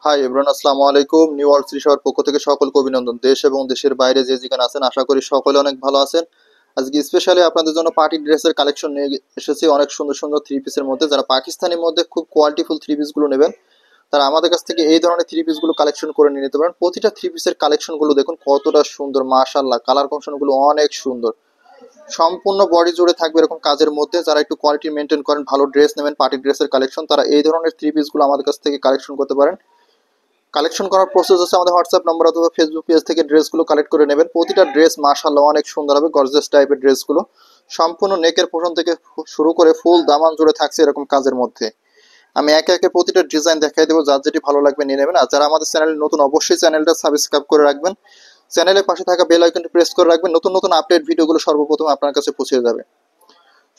Hi everyone, আসসালামু আলাইকুম। New world city শহর পক্ষ থেকে সকলকে অভিনন্দন। দেশ এবং দেশের বাইরে যে যেখানে আছেন, আশা করি সকলে অনেক ভালো আছেন। আজকে স্পেশালি আপনাদের জন্য পার্টি ড্রেসের কালেকশন নিয়ে এসেছি, অনেক সুন্দর সুন্দর থ্রি পিসের মধ্যে। যারা পাকিস্তানের মধ্যে খুব কোয়ালিটিফুল থ্রি পিসগুলো নেবেন, তারা আমাদের কাছ থেকে এই ধরনের থ্রি পিসগুলো কালেকশন করে নিয়ে নিতে পারেন। প্রতিটা থ্রি পিসের কালেকশনগুলো দেখুন কতটা সুন্দর, মাশাআল্লাহ। কালার কম্বিনেশনগুলো অনেক সুন্দর, সম্পূর্ণ বডি জুড়ে থাকবে এরকম কাজের মধ্যে। যারা একটু কোয়ালিটি মেনটেন করেন, ভালো ড্রেস নেবেন, পার্টি ড্রেসের কালেকশন, তারা এই ধরনের থ্রি পিসগুলো আমাদের কাছ থেকে কালেকশন করতে পারেন। কালেকশন করার প্রসেস হচ্ছে আমাদের হোয়াটসঅ্যাপ নম্বর অথবা ফেসবুক পেজ থেকে ড্রেসগুলো কালেক্ট করে নেবেন। প্রতিটা ড্রেস মাশাআল্লাহ অনেক সুন্দর হবে, গর্জিয়াস টাইপের ড্রেসগুলো। সম্পূর্ণ নেকের পোর্শন থেকে শুরু করে ফুল দামান জুড়ে থাকছে এরকম কাজের মধ্যে। আমি একে একে প্রতিটা ডিজাইন দেখাই দেবো, যার যেটি ভালো লাগবে নিয়ে নেবেন। আর যারা আমাদের চ্যানেলে নতুন, অবশ্যই চ্যানেলটা সাবস্ক্রাইব করে রাখবেন। চ্যানেলের পাশে থাকা বেল আইকনটি প্রেস করে রাখবেন, নতুন নতুন আপডেট ভিডিওগুলো সর্বপ্রথম আপনার কাছে পৌঁছে যাবে।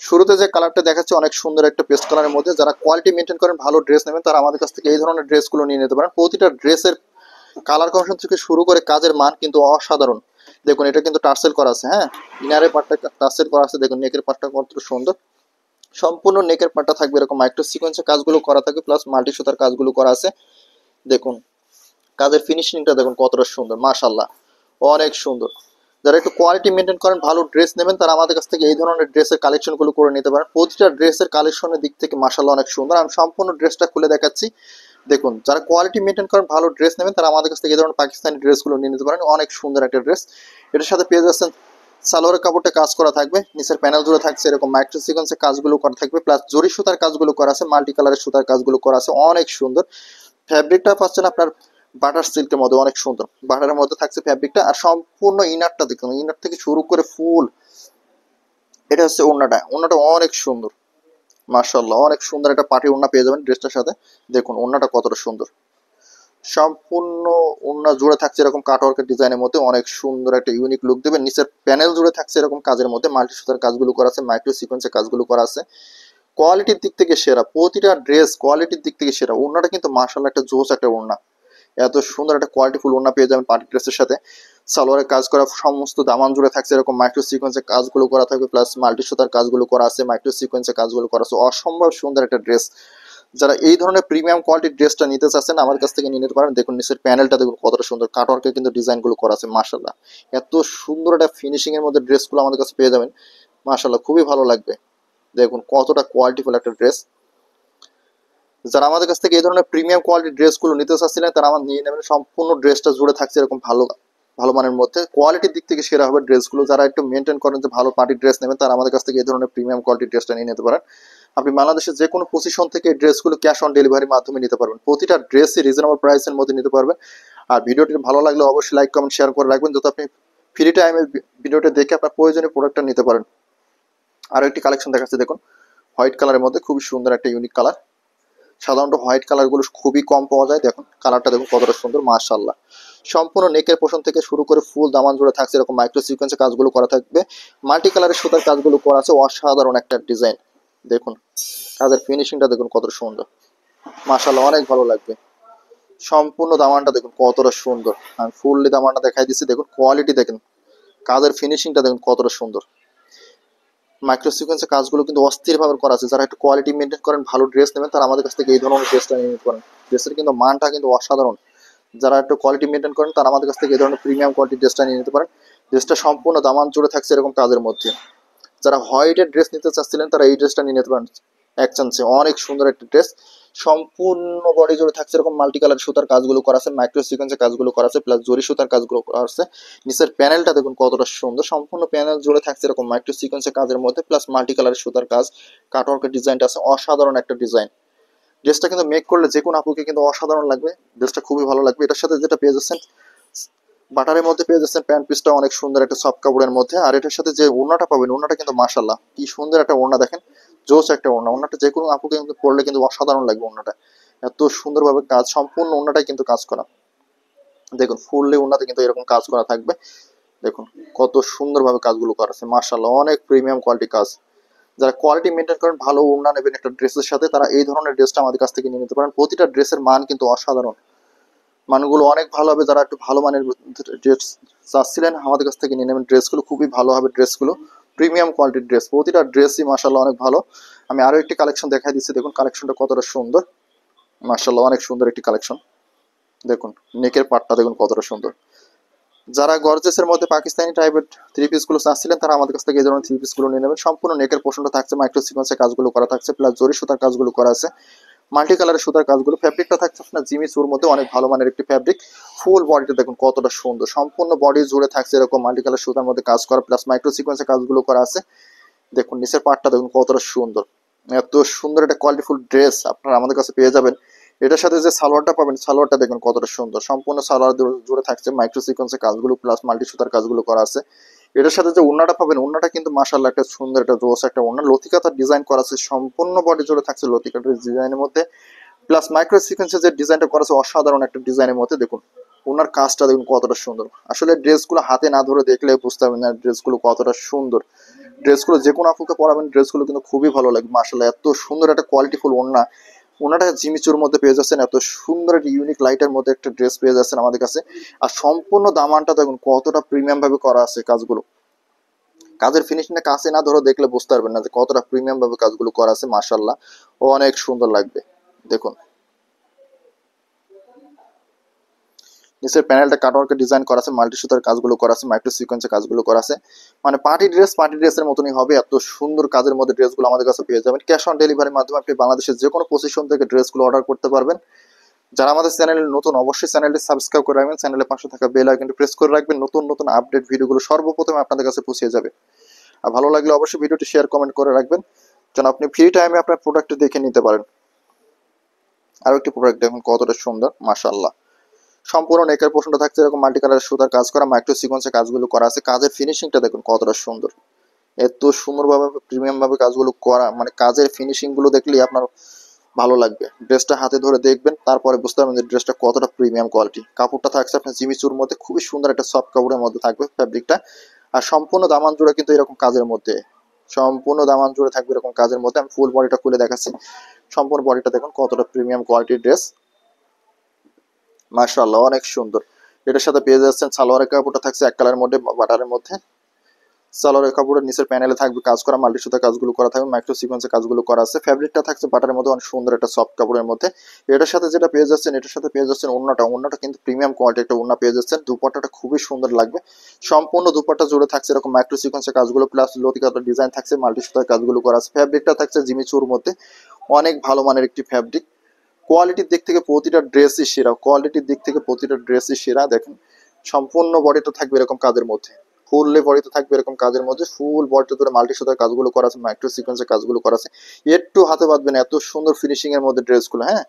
শুরুতে যে কালারটা দেখাচ্ছে অনেক সুন্দর একটা পেস্ট কালারের মধ্যে। যারা কোয়ালিটি মেনটেন করেন, ভালো ড্রেস নেবেন, তারা আমাদের কাছ থেকে এই ধরনের ড্রেসগুলো নিয়ে নিতে পারেন। প্রতিটা ড্রেসের কালার কম্বিনেশন থেকে শুরু করে কাজের মান কিন্তু অসাধারণ। দেখুন এটা কিন্তু টার্সেল করা আছে, হ্যাঁ, ইনারের পার্টটা টার্সেল করা আছে। দেখুন নেকের পার্টটা কত সুন্দর, সম্পূর্ণ নেকের পার্টটা থাকবে এরকম মাইক্রো সিকোয়েন্সের কাজগুলো করা থাকবে, প্লাস মাল্টি সুতার কাজগুলো করা আছে। দেখুন কাজের ফিনিশিংটা দেখুন কতটা সুন্দর, মাশাআল্লাহ অনেক সুন্দর। যারা একটু কোয়ালিটি মেনটেন করেন, ভালো ড্রেস নেবেন, তারা আমাদের কাছ থেকে এই ধরনের ড্রেসের কালেকশনগুলো করে নিতে পারেন। প্রতিটা ড্রেসের কালেকশনের দিক থেকে মাশাআল্লাহ অনেক সুন্দর। আমি সম্পূর্ণ ড্রেসটা খুলে দেখাচ্ছি। দেখুন যারা কোয়ালিটি মেনটেন করেন, ভালো ড্রেস নেবেন, তারা আমাদের কাছ থেকে এই ধরনের পাকিস্তানি ড্রেসগুলো নিয়ে নিতে পারেন। অনেক সুন্দর একটা ড্রেস। এটার সাথে পেয়ে যাচ্ছেন সালোয়ারের কাপড়টা কাজ করা থাকবে, নিচের প্যানেল জুড়ে থাকছে এরকম মাইক্রো সিকোয়েন্সের কাজগুলো করা থাকবে, প্লাস জরি সুতার কাজগুলো করা আছে, মাল্টি কালারের সুতার কাজগুলো করা আছে, অনেক সুন্দর। ফ্যাব্রিকটা পাচ্ছেন আপনার বাটার সিল্কের মধ্যে, অনেক সুন্দর বাটারের মধ্যে থাকছে ফ্যাব্রিকটা। আর সম্পূর্ণ ইনারটা দেখুন, ইনার থেকে শুরু করে ফুল, এটা হচ্ছে ওড়নাটা। ওড়নাটা অনেক সুন্দর, মাশাআল্লাহ অনেক সুন্দর একটা পার্টি ওড়না পেয়ে যাবেন ড্রেসটার সাথে। দেখুন ওড়নাটা কতটা সুন্দর, সম্পূর্ণ ওড়না জুড়ে থাকছে এরকম কাটওয়ার্কের ডিজাইনের মধ্যে, অনেক সুন্দর একটা ইউনিক লুক দেবে। নিচের প্যানেল জুড়ে থাকছে এরকম কাজের মধ্যে, মাল্টি সুতার কাজগুলো করা আছে, মাইক্রো সিকোয়েন্সের কাজগুলো করা আছে। কোয়ালিটির দিক থেকে সেরা, প্রতিটা ড্রেস কোয়ালিটির দিক থেকে সেরা। ওড়নাটা কিন্তু মাশাআল্লাহ একটা জোস একটা ওড়না, এত সুন্দর একটা কোয়ালিটিফুল ওড়না পেয়ে যাবেন পার্টি ড্রেসের সাথে। সালোয়ারের কাজ করা, সমস্ত দামান জুড়ে থাকছে এরকম মাইক্রো সিকোয়েন্সের কাজগুলো করা থাকবে, প্লাস মাল্টি সুতার কাজগুলো করা আছে, মাইক্রো সিকোয়েন্সের কাজগুলো করা আছে। অসম্ভব সুন্দর একটা ড্রেস। যারা এই ধরনের প্রিমিয়াম কোয়ালিটির ড্রেসটা নিতে চাচ্ছেন, আমার কাছ থেকে নিয়ে নিতে পারেন। দেখুন নিচের প্যানেলটা দেখুন কতটা সুন্দর, কাটওয়ার্কে কিন্তু ডিজাইনগুলো করা আছে, মাশাআল্লাহ এত সুন্দর একটা ফিনিশিং এর মধ্যে ড্রেসগুলো আমাদের কাছে পেয়ে যাবেন, মাশাআল্লাহ খুবই ভালো লাগবে। দেখুন কতটা কোয়ালিটিফুল একটা ড্রেস। যারা আমাদের কাছ থেকে এই ধরনের প্রিমিয়াম কোয়ালিটির ড্রেসগুলো নিতে চাচ্ছিলেন, তারা আমার নিয়ে নেবেন। সম্পূর্ণ ড্রেসটা জুড়ে থাকছে এরকম ভালো ভালো মানের মধ্যে, কোয়ালিটির দিক থেকে সেরা হবে ড্রেসগুলো। যারা একটু মেনটেন করেন যে ভালো পার্টি ড্রেস নেবেন, তারা আমাদের কাছ থেকে এই ধরনের প্রিমিয়াম কোয়ালিটির ড্রেসটা নিয়ে নিতে পারেন। আপনি বাংলাদেশের যে কোনো পজিশন থেকে এই ড্রেসগুলো ক্যাশ অন ডেলিভারির মাধ্যমে নিতে পারবেন। প্রতিটা ড্রেসই রিজনেবল প্রাইসের মধ্যে নিতে পারবেন। আর ভিডিওটি ভালো লাগলে অবশ্যই লাইক কমেন্ট শেয়ার করে রাখবেন, যাতে আপনি ফ্রি টাইমে ভিডিওটা দেখে আপনার প্রয়োজনীয় প্রোডাক্টটা নিতে পারেন। আরও একটি কালেকশন দেখাচ্ছে দেখুন, হোয়াইট কালারের মধ্যে খুবই সুন্দর একটা ইউনিক কালার। সাধারণত হোয়াইট কালারগুলো খুবই কম পাওয়া যায়। দেখুন কালারটা দেখুন কতটা সুন্দর, মাশাআল্লাহ। সম্পূর্ণ নেকের পোর্শন থেকে শুরু করে ফুল দামান জুড়ে থাকছে এরকম মাইক্রো সিকোয়েন্সের কাজগুলো করা থাকবে, মাল্টি কালারের সুতার কাজগুলো করা আছে, অসাধারণ একটা ডিজাইন। দেখুন কাজের ফিনিশিংটা দেখুন কতটা সুন্দর, মাশাআল্লাহ অনেক ভালো লাগবে। সম্পূর্ণ দামানটা দেখুন কতটা সুন্দর, আমি ফুললি দামানটা দেখাই দিচ্ছি। দেখুন কোয়ালিটি দেখুন, কাজের ফিনিশিংটা দেখুন কতটা সুন্দর। মাইক্রো সিকোয়েন্সের কাজগুলো কিন্তু অস্থিরভাবে করা আছে। যারা একটু কোয়ালিটি মেনটেন করেন, ভালো ড্রেস নেবেন, তারা আমাদের কাছ থেকে এই ধরনের ড্রেসটা নিয়ে নিতে পারেন। ড্রেসের কিন্তু মানটা কিন্তু অসাধারণ। যারা একটু কোয়ালিটি মেনটেন করেন, তারা আমাদের কাছ থেকে এই ধরনের প্রিমিয়াম কোয়ালিটির ড্রেসটা নিয়ে নিতে পারেন। ড্রেসটা সম্পূর্ণ দামান জুড়ে থাকছে এরকম কাজের মধ্যে। যারা হোয়াইটের ড্রেস নিতে চাচ্ছিলেন, তারা এই ড্রেসটা নিয়ে নিতে পারেন এক চান্সে। অনেক সুন্দর একটা ড্রেস, সম্পূর্ণ বডি জুড়ে থাকছে এরকম মাল্টি কালার সুতার কাজগুলো করা আছে, মাইক্রো সিকোয়েন্সের কাজগুলো করা আছে, প্লাস জরি সুতার কাজগুলো করা আছে। নিচের প্যানেলটা দেখুন কতটা সুন্দর, সম্পূর্ণ প্যানেল জুড়ে থাকছে এরকম মাইক্রো সিকোয়েন্সের কাজের মধ্যে, প্লাস মাল্টি কালারের সুতার কাজ, কাটওয়ার্কের ডিজাইনটা আছে, অসাধারণ একটা ডিজাইন। ড্রেসটা কিন্তু মেক করলে যে কোনো আপুকে কিন্তু অসাধারণ লাগবে, ড্রেসটা খুবই ভালো লাগবে। এটার সাথে যেটা পেয়ে যাচ্ছেন, বাটারের মধ্যে পেয়ে যাচ্ছেন প্যান্ট পিসটা অনেক সুন্দর একটা সফট কাপড়ের মধ্যে। আর এটার সাথে যে ওড়নাটা পাবেন, ওড়নাটা কিন্তু মাশাআল্লাহ কি সুন্দর একটা ওড়না, দেখেন জোস একটা ওড়না। ওড়নাটা যে কোনো আপুকে কিন্তু পরলে কিন্তু অসাধারণ লাগবে। ওড়নাটা এত সুন্দরভাবে কাজ, সম্পূর্ণ ওড়নাটাই কিন্তু কাজ করা। দেখুন ফুললি ওড়নাতে কিন্তু এরকম কাজ করা থাকবে। দেখুন কত সুন্দরভাবে কাজগুলো করা আছে, মাশাআল্লাহ অনেক প্রিমিয়াম কোয়ালিটি কাজ। যারা কোয়ালিটি মেনটেন করেন, ভালো ওড়না নেবেন একটা ড্রেসের সাথে, তারা এই ধরনের ড্রেসটা আমাদের কাছ থেকে নিয়ে নিতে পারেন। প্রতিটা ড্রেসের মান কিন্তু অসাধারণ, মানগুলো অনেক ভালো হবে। যারা একটু ভালো মানের ড্রেস চাচ্ছিলেন, আমাদের কাছ থেকে নিয়ে নেবেন। ড্রেসগুলো খুবই ভালো হবে, ড্রেসগুলো প্রিমিয়াম কোয়ালিটির ড্রেস, প্রতিটা ড্রেসই মাশাআল্লাহ অনেক ভালো। আমি আরো একটি কালেকশন দেখাই দিচ্ছি, দেখুন কালেকশনটা কতটা সুন্দর, মাশাআল্লাহ অনেক সুন্দর একটি কালেকশন। দেখুন নেকের পাটটা দেখুন কতটা সুন্দর। যারা গর্জেসের মধ্যে পাকিস্তানি টাইপের থ্রি পিস গুলো চাচ্ছিলেন তারা আমাদের কাছ থেকে এই ধরনের থ্রি পিস গুলো নিয়ে নেবেন। সম্পূর্ণ নেকের পোর্শনটা থাকছে মাইক্রো সিকোয়েন্সের কাজগুলো করা থাকছে, প্লাস জরি সুতার কাজগুলো করা আছে, মাল্টি কালারের সুতার কাজগুলো। ফ্যাব্রিকটা থাকছে আপনার জিমি চুর মধ্যে অনেক ভালো মানের একটি ফ্যাব্রিক। ফুল বডিটা দেখুন কতটা সুন্দর, সম্পূর্ণ বডি জুড়ে থাকছে এরকম মাল্টি কালার সুতার মধ্যে কাজ করা, প্লাস মাইক্রো সিকোয়েন্সের কাজগুলো করা আছে। দেখুন নিচের পার্টটা দেখুন কতটা সুন্দর, এত সুন্দর একটা কোয়ালিটিফুল ড্রেস আপনারা আমাদের কাছে পেয়ে যাবেন। এটার সাথে যে সালোয়ারটা পাবেন, সালোয়ারটা দেখুন কতটা সুন্দর, সম্পূর্ণ সালোয়ার জুড়ে থাকছে মাইক্রো সিকোয়েন্সের কাজগুলো প্লাস মাল্টি সুতার কাজগুলো করা আছে। এটার সাথে যে ওড়নাটা পাবেন, ওড়নাটা কিন্তু মাশাআল্লাহ একটা সুন্দর একটা জোস একটা ওড়না, লতিকাতার ডিজাইন করা আছে, সম্পূর্ণ বডি জুড়ে থাকছে লতিকাতার ডিজাইনের মধ্যে, প্লাস মাইক্রো সিকোয়েন্সের যে ডিজাইনটা করা আছে অসাধারণ একটা ডিজাইনের মধ্যে। দেখুন ওনার কাজটা দেখুন কতটা সুন্দর, আসলে ড্রেসগুলো হাতে না ধরে দেখলে বুঝতে পারবেন না ড্রেসগুলো কতটা সুন্দর। ড্রেসগুলো যে কোনো আপুকে পরাবেন ড্রেসগুলো কিন্তু খুবই ভালো লাগবে মাশাআল্লাহ, এত সুন্দর একটা কোয়ালিটিফুল ওড়না। ওনাটা জিমিচুর মধ্যে পেয়ে যাচ্ছেন, এত সুন্দর একটা ইউনিক লাইটের মধ্যে একটা ড্রেস পেয়ে যাচ্ছেন আমাদের কাছে। আর সম্পূর্ণ দামানটা দেখুন কতটা প্রিমিয়াম ভাবে করা আছে কাজগুলো, কাজের ফিনিশিংটা কাছে না ধরে দেখলে বুঝতে পারবেন না যে কতটা প্রিমিয়াম ভাবে কাজগুলো করা আছে মাশাআল্লাহ, অনেক সুন্দর লাগবে। দেখুন নিচের প্যানেলটা কাটওয়ার্কের ডিজাইন করা আছে, মাল্টি সুতার কাজগুলো করা আছে, মাইক্রো সিকোয়েন্সের কাজগুলো করা আছে, মানে পার্টি ড্রেসের মতনই হবে, এত সুন্দর কাজের মধ্যে ড্রেসগুলো আমাদের কাছে পেয়ে যাবেন। ক্যাশ অন ডেলিভারির মাধ্যমে আপনি বাংলাদেশের যে কোনো পজিশন থেকে ড্রেসগুলো অর্ডার করতে পারবেন। যারা আমাদের চ্যানেলে নতুন অবশ্যই চ্যানেলটি সাবস্ক্রাইব করে রাখবেন, চ্যানেলের পাশে থাকা বেল আইকনটি প্রেস করে রাখবেন, নতুন নতুন আপডেট ভিডিওগুলো সর্বপ্রথমে আপনাদের কাছে পৌঁছে যাবে। আর ভালো লাগলে অবশ্যই ভিডিওটি শেয়ার কমেন্ট করে রাখবেন যেন আপনি ফ্রি টাইমে আপনার প্রোডাক্টটি দেখে নিতে পারেন। আরো একটি প্রোডাক্ট দেখুন কতটা সুন্দর মাশাআল্লাহ, সম্পূর্ণ নেকের পোর্শনটা থাকছে এরকম মাল্টি কালারের সুতার কাজ করা, মাইক্রো সিকোয়েন্সের কাজগুলো করা আছে, কাজের ফিনিশিংটা দেখুন কতটা সুন্দর, এত সুন্দরভাবে প্রিমিয়াম ভাবে কাজগুলো করা, মানে কাজের ফিনিশিং গুলো দেখলেই আপনার ভালো লাগবে। ড্রেসটা হাতে ধরে দেখবেন তারপরে বুঝতে পারবেন যে ড্রেসটা কতটা প্রিমিয়াম কোয়ালিটি। কাপড়টা থাকছে আপনার জিমিচুর মধ্যে, খুবই সুন্দর একটা সফট কাপড়ের মধ্যে থাকবে ফ্যাব্রিকটা। আর সম্পূর্ণ দামান জুড়ে কিন্তু এরকম কাজের মধ্যে, সম্পূর্ণ দামান জুড়ে থাকবে এরকম কাজের মধ্যে। আমি ফুল বডিটা খুলে দেখাচ্ছি, সম্পূর্ণ বডিটা দেখুন কতটা প্রিমিয়াম কোয়ালিটির ড্রেস মাশাআল্লাহ, অনেক সুন্দর। এটার সাথে পেয়ে যাচ্ছেন সালোয়ারের কাপড়টা থাকছে এক কালারের মধ্যে বাটারের মধ্যে, সালোয়ারের কাপড়ের নিচের প্যানেলে থাকবে কাজ করা, মাল্টি সুতা কাজগুলো করা থাকবে, মাইক্রো সিকোয়েন্সের কাজগুলো করা আছে। ফ্যাব্রিকটা থাকছে বাটারের মধ্যে অনেক সুন্দর একটা সফট কাপড়ের মধ্যে। এটার সাথে যেটা পেয়ে যাচ্ছেন, এটার সাথে পেয়ে যাচ্ছেন ওড়নাটা কিন্তু প্রিমিয়াম কোয়ালিটি একটা ওড়না পেয়ে যাচ্ছেন। দুপাট্টাটা খুবই সুন্দর লাগবে, সম্পূর্ণ দুপাট্টা জুড়ে থাকছে এরকম মাইক্রো সিকোয়েন্সের কাজগুলো প্লাস লতিকাতার ডিজাইন থাকছে, মাল্টি সুতার কাজগুলো করা আছে। ফ্যাব্রিকটা থাকছে জিমিচুর মধ্যে, অনেক ভালো মানের একটি ফ্যাব্রিক। কোয়ালিটির দিক থেকে প্রতিটা ড্রেসই সেরা, কোয়ালিটির দিক থেকে প্রতিটা ড্রেসই সেরা। দেখেন সম্পূর্ণ বডিটা থাকবে এরকম কাজের মধ্যে, ফুললি বডিতে থাকবে এরকম কাজের মধ্যে, ফুল বডিটা ধরে মাল্টি সুতার কাজগুলো করা আছে, মাইক্রো সিকোয়েন্সের কাজগুলো করা আছে, একটু হাতে বাঁধবেন এত সুন্দর ফিনিশিং এর মধ্যে ড্রেসগুলো। হ্যাঁ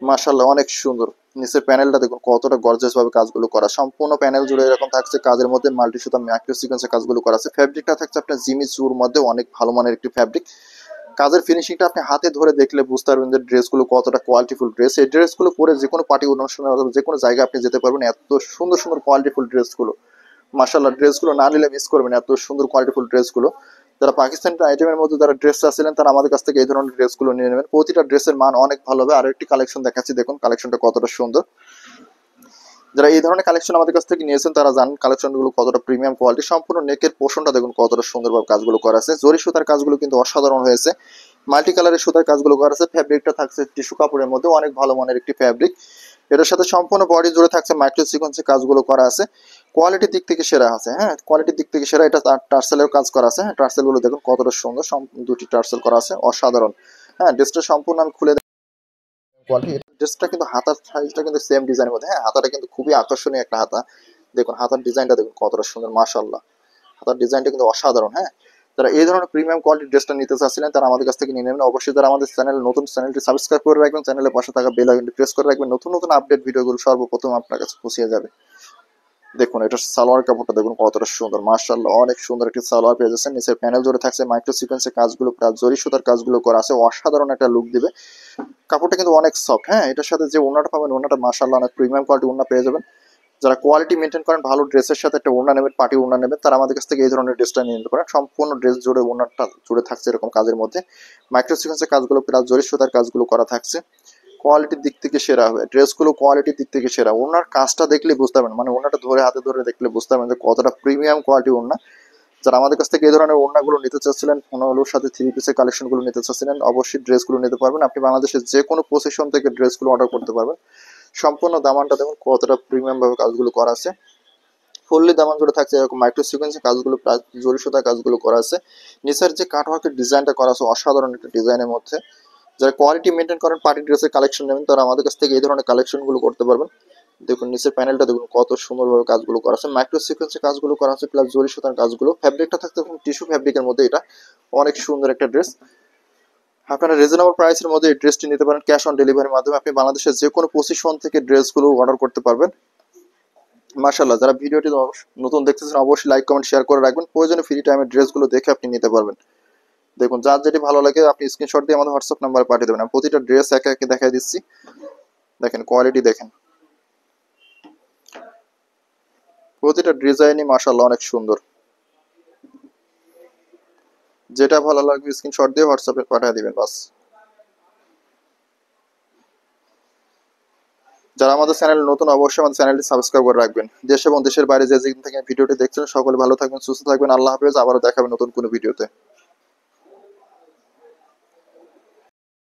মাশাআল্লাহ অনেক সুন্দর। নিচের প্যানেলটা দেখুন কতটা গর্জিয়াস ভাবে কাজগুলো করা, সম্পূর্ণ প্যানেল জুড়ে এরকম থাকছে কাজের মধ্যে মাল্টি সুতা মাইক্রো সিকোয়েন্সের কাজগুলো করা আছে। ফ্যাব্রিকটা থাকছে আপনার জিমি চুর মধ্যে, অনেক ভালো মানের একটি ফ্যাব্রিক। কাজের ফিনিশিংটা আপনি হাতে ধরে দেখলে বুঝতে পারবেন যে ড্রেসগুলো কতটা কোয়ালিটিফুল ড্রেস। এই ড্রেসগুলো পরে যে কোনো পার্টি অনুষ্ঠানে অথবা যে কোনো জায়গায় আপনি যেতে পারবেন, এত সুন্দর সুন্দর কোয়ালিটিফুল ড্রেসগুলো মাশাআল্লাহ, ড্রেসগুলো না নিলে মিস করবেন এত সুন্দর কোয়ালিটিফুল ড্রেসগুলো। যারা পাকিস্তানি আইটেমের মধ্যে যারা ড্রেস চাচ্ছিলেন তারা আমাদের কাছ থেকে এই ধরনের ড্রেসগুলো নিয়ে নেবেন, প্রতিটা ড্রেসের মান অনেক ভালো হবে। আর একটি কালেকশন দেখাচ্ছি, দেখুন কালেকশনটা কতটা সুন্দর। যারা এই ধরনের কালেকশন আমাদের কাছ থেকে নিয়েছেন তারা জানেন কালেকশনগুলো কতটা প্রিমিয়াম কোয়ালিটি। সম্পূর্ণ নেকের পোর্শনটা দেখুন কতটা সুন্দরভাবে কাজগুলো করা আছে, জরি সুতার কাজগুলো কিন্তু অসাধারণ হয়েছে, মাল্টি কালারের সুতার কাজগুলো করা আছে। ফ্যাব্রিকটা থাকছে টিস্যু কাপড়ের মধ্যে, অনেক ভালো মানের একটি ফ্যাব্রিক। এটার সাথে সম্পূর্ণ বডি জুড়ে থাকছে মাইক্রো সিকোয়েন্সের কাজগুলো করা আছে, কোয়ালিটির দিক থেকে সেরা আছে। হ্যাঁ কোয়ালিটির দিক থেকে সেরা। এটা টার্সেলের কাজ করা আছে, টার্সেল গুলো দেখুন কতটা সুন্দর, দুটি টার্সেল করা আছে অসাধারণ। হ্যাঁ ড্রেসটা সম্পূর্ণ আমি খুলে কোয়ালিটি। ড্রেসটা কিন্তু হাতার সাইজটা কিন্তু সেম ডিজাইনের মধ্যে, হ্যাঁ হাতাটা কিন্তু খুবই আকর্ষণীয় একটা হাতা। দেখুন হাতার ডিজাইনটা দেখুন কতটা সুন্দর মাশাআল্লাহ, হাতার ডিজাইনটা কিন্তু অসাধারণ। হ্যাঁ যারা এই ধরনের প্রিমিয়াম কোয়ালিটির ড্রেসটা নিতে চাচ্ছিলেন তারা আমাদের কাছ থেকে নিয়ে নেবেন। অবশ্যই যারা আমাদের চ্যানেল নতুন, চ্যানেলটি সাবস্ক্রাইব করে রাখবেন, চ্যানেলের পাশে থাকা বেল আইকনটি প্রেস করে রাখবেন, নতুন নতুন আপডেট ভিডিওগুলো সর্বপ্রথম আপনার কাছে পৌঁছে যাবে। দেখুন এটা সালোয়ার কাপড়টা দেখুন কতটা সুন্দর মাশাআল্লাহ, অনেক সুন্দর একটি সালোয়ার পেয়ে যাচ্ছেন। নিচের প্যানেল জুড়ে থাকছে মাইক্রো সিকোয়েন্সের কাজগুলো প্লাস জরি সুতার কাজগুলো করা আছে, অসাধারণ একটা লুক দিবে। কাপড়টা কিন্তু অনেক সফট। হ্যাঁ এটার সাথে যে ওড়নাটা পাবেন, ওড়নাটা মাশাআল্লাহ অনেক প্রিমিয়াম কোয়ালিটি ওড়না পেয়ে যাবেন। যারা কোয়ালিটি মেনটেন করেন, ভালো ড্রেসের সাথে একটা ওড়না নেবেন, পার্টি ওড়না নেবেন, তারা আমাদের কাছ থেকে এই ধরনের ড্রেসটা নিয়ে নিতে পারেন। সম্পূর্ণ ড্রেস জুড়ে ওড়নাটা জুড়ে থাকছে এরকম কাজের মধ্যে, মাইক্রো সিকোয়েন্সের কাজগুলো প্লাস জরি সুতার কাজগুলো করা থাকছে। কোয়ালিটির দিক থেকে সেরা হবে ড্রেসগুলো, কোয়ালিটির দিক থেকে সেরা। ওনার কাজটা দেখলে বুঝতে পারবেন, মানে ওনাটা ধরে হাতে ধরে দেখলে বুঝতে পারবেন যে কতটা প্রিমিয়াম কোয়ালিটি ওড়না। যারা আমাদের কাছ থেকে এই ধরনের ওড়নাগুলো নিতে চাচ্ছিলেন, ওনাগুলোর সাথে থ্রি পিসের কালেকশনগুলো নিতে চাচ্ছিলেন, অবশ্যই ড্রেসগুলো নিতে পারবেন। আপনি বাংলাদেশের যে কোনো পজিশন থেকে ড্রেসগুলো অর্ডার করতে পারবেন। সম্পূর্ণ দামানটা দেখুন কতটা প্রিমিয়াম ভাবে কাজগুলো করা আছে। ফুললি দামান জুড়ে থাকছে এরকম মাইক্রো সিকোয়েন্সের কাজগুলো, প্লাস জরি সুতা কাজগুলো করা আছে। নিচের যে কাটওয়ার্কের ডিজাইনটা করা আছে অসাধারণ একটা ডিজাইনের মধ্যে। যারা কোয়ালিটি মেনটেন করেন, পার্টি ড্রেসের কালেকশন নেবেন, তারা আমাদের কাছ থেকে এই ধরনের কালেকশনগুলো করতে পারবেন। দেখুন নিচের প্যানেলটা দেখুন কত সুন্দরভাবে কাজগুলো করা আছে, মাইক্রো সিকোয়েন্সের কাজগুলো করা আছে, প্লাস জরি সুতার কাজগুলো। ফ্যাব্রিকটা থাকতে টিস্যু ফ্যাব্রিকের মধ্যে, এটা অনেক সুন্দর একটা ড্রেস। আপনারা রিজনেবল প্রাইসের মধ্যে এই ড্রেসটি নিতে পারেন ক্যাশ অন ডেলিভারির মাধ্যমে। আপনি বাংলাদেশের যে কোনো পজিশন থেকে ড্রেসগুলো অর্ডার করতে পারবেন। মাশাআল্লাহ, যারা ভিডিওটি নতুন দেখতেছেন অবশ্যই লাইক কমেন্ট শেয়ার করে রাখবেন। প্রয়োজনে ফ্রি টাইমে ড্রেসগুলো দেখে আপনি নিতে পারবেন। দেখুন যার যেটি ভালো লাগে আপনি স্ক্রিনশট দিয়ে আমাদের হোয়াটসঅ্যাপ নাম্বারে পাঠিয়ে দেবেন। আমি প্রতিটা ড্রেস একে একে দেখাই দিচ্ছি, দেখেন কোয়ালিটি দেখেন, প্রতিটা ডিজাইনই মাশাআল্লাহ অনেক সুন্দর। যেটা ভালো লাগবে স্ক্রিনশট দিয়ে হোয়াটসঅ্যাপে পাঠিয়ে দিবেন বাস। যারা আমাদের চ্যানেল নতুন অবশ্যই আমাদের চ্যানেলটি সাবস্ক্রাইব করে রাখবেন। দেশ এবং দেশের বাইরে যে যেখান থেকে ভিডিওটি দেখছেন সকলে ভালো থাকবেন, সুস্থ থাকবেন। আল্লাহ হাফেজ, আবারও দেখাবেন নতুন কোনো ভিডিওতে।